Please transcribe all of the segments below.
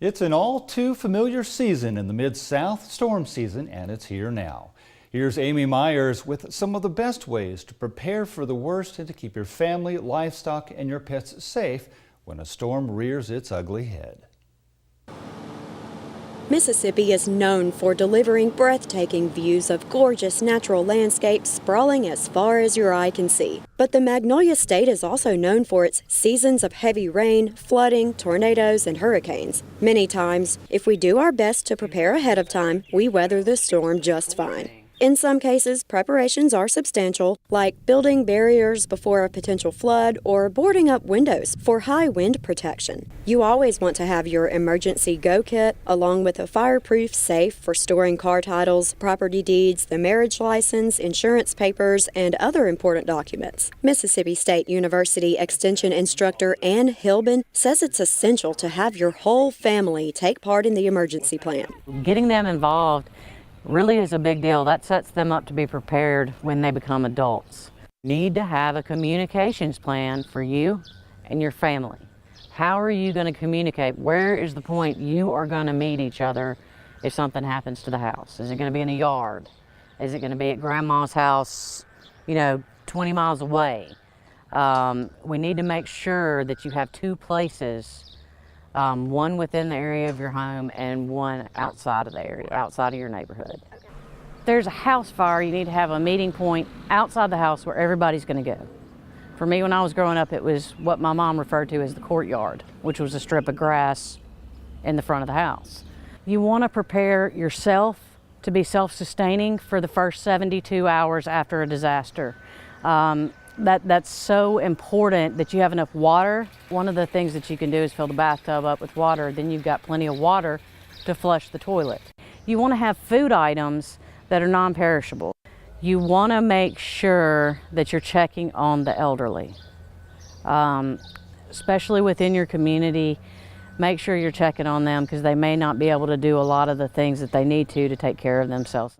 It's an all too familiar season in the Mid-South, storm season, and it's here now. Here's Amy Myers with some of the best ways to prepare for the worst and to keep your family, livestock, and your pets safe when a storm rears its ugly head. Mississippi is known for delivering breathtaking views of gorgeous natural landscapes sprawling as far as your eye can see. But the Magnolia State is also known for its seasons of heavy rain, flooding, tornadoes, and hurricanes. Many times, if we do our best to prepare ahead of time, we weather the storm just fine. In some cases, preparations are substantial, like building barriers before a potential flood or boarding up windows for high wind protection. You always want to have your emergency go kit, along with a fireproof safe for storing car titles, property deeds, the marriage license, insurance papers, and other important documents. Mississippi State University Extension instructor Ann Hilbin says it's essential to have your whole family take part in the emergency plan. Getting them involved really is a big deal. That sets them up to be prepared when they become adults. You need to have a communications plan for you and your family. How are you going to communicate? Where is the point you are going to meet each other if something happens to the house? Is it going to be in a yard? Is it going to be at grandma's house, 20 miles away? We need to make sure that you have two places, one within the area of your home and one outside of the area, outside of your neighborhood. If there's a house fire, you need to have a meeting point outside the house where everybody's going to go. For me, when I was growing up, it was what my mom referred to as the courtyard, which was a strip of grass in the front of the house. You want to prepare yourself to be self-sustaining for the first 72 hours after a disaster. That's so important that you have enough water. One of the things that you can do is fill the bathtub up with water. Then you've got plenty of water to flush the toilet. You want to have food items that are non-perishable. You want to make sure that you're checking on the elderly, especially within your community. Make sure you're checking on them because they may not be able to do a lot of the things that they need to take care of themselves.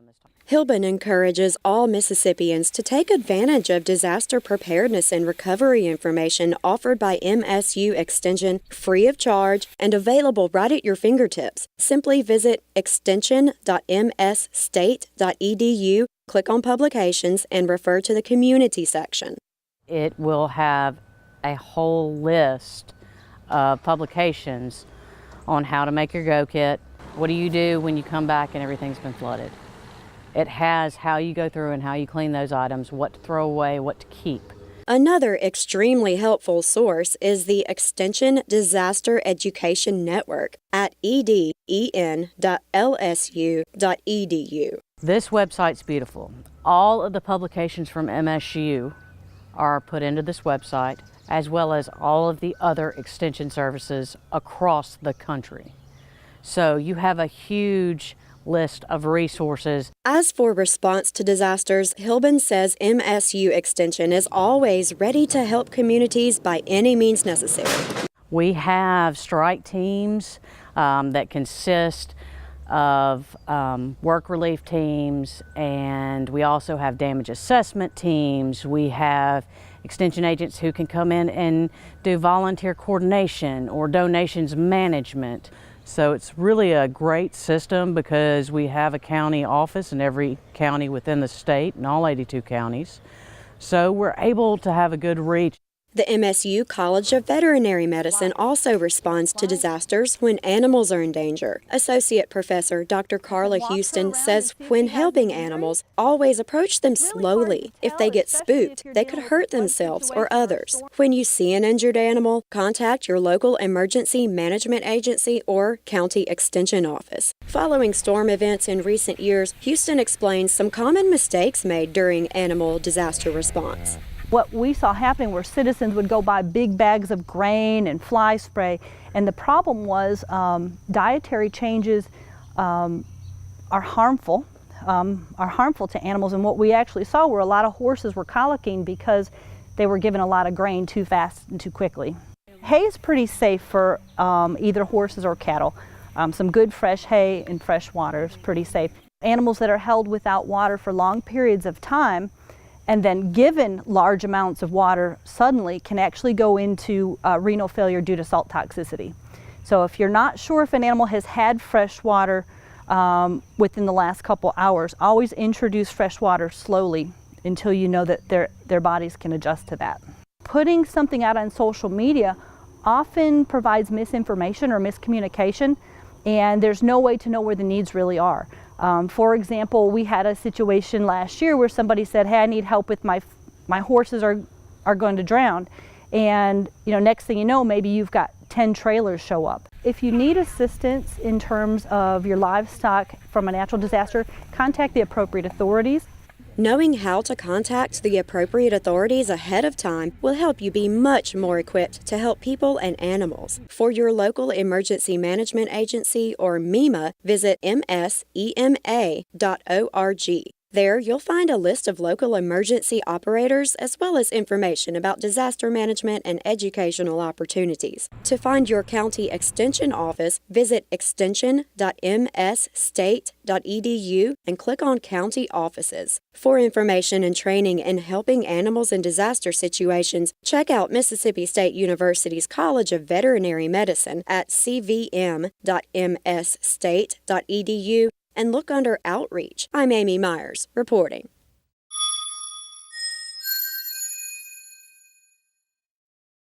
Hilbin encourages all Mississippians to take advantage of disaster preparedness and recovery information offered by MSU Extension, free of charge and available right at your fingertips. Simply visit extension.msstate.edu, click on Publications, and refer to the Community section. It will have a whole list of publications on how to make your go kit. What do you do when you come back and everything's been flooded? It has how you go through and how you clean those items, what to throw away, what to keep. Another extremely helpful source is the Extension Disaster Education Network at eden.lsu.edu. This website's beautiful. All of the publications from MSU are put into this website, as well as all of the other extension services across the country. So you have a huge list of resources. As for response to disasters, Hilbin says MSU Extension is always ready to help communities by any means necessary. We have strike teams that consist of work relief teams, and we also have damage assessment teams. We have extension agents who can come in and do volunteer coordination or donations management. So it's really a great system because we have a county office in every county within the state, in all 82 counties. So we're able to have a good reach. The MSU College of Veterinary Medicine also responds to disasters when animals are in danger. Associate Professor Dr. Carla Houston says when helping animals, always approach them slowly. If they get spooked, they could hurt themselves or others. When you see an injured animal, contact your local emergency management agency or county extension office. Following storm events in recent years, Houston explains some common mistakes made during animal disaster response. What we saw happening were citizens would go buy big bags of grain and fly spray, and the problem was dietary changes are harmful to animals, and what we actually saw were a lot of horses were colicking because they were given a lot of grain too fast and too quickly. Hay is pretty safe for either horses or cattle. Some good fresh hay and fresh water is pretty safe. Animals that are held without water for long periods of time and then given large amounts of water suddenly can actually go into renal failure due to salt toxicity. So if you're not sure if an animal has had fresh water within the last couple hours, always introduce fresh water slowly until you know that their bodies can adjust to that. Putting something out on social media often provides misinformation or miscommunication, and there's no way to know where the needs really are. For example, we had a situation last year where somebody said, hey, I need help with my horses are going to drown. And next thing you know, maybe you've got 10 trailers show up. If you need assistance in terms of your livestock from a natural disaster, contact the appropriate authorities. Knowing how to contact the appropriate authorities ahead of time will help you be much more equipped to help people and animals. For your local emergency management agency or MEMA, visit MSEMA.org. There, you'll find a list of local emergency operators as well as information about disaster management and educational opportunities. To find your county extension office, visit extension.msstate.edu and click on County Offices. For information and training in helping animals in disaster situations, check out Mississippi State University's College of Veterinary Medicine at cvm.msstate.edu and look under Outreach. I'm Amy Myers, reporting.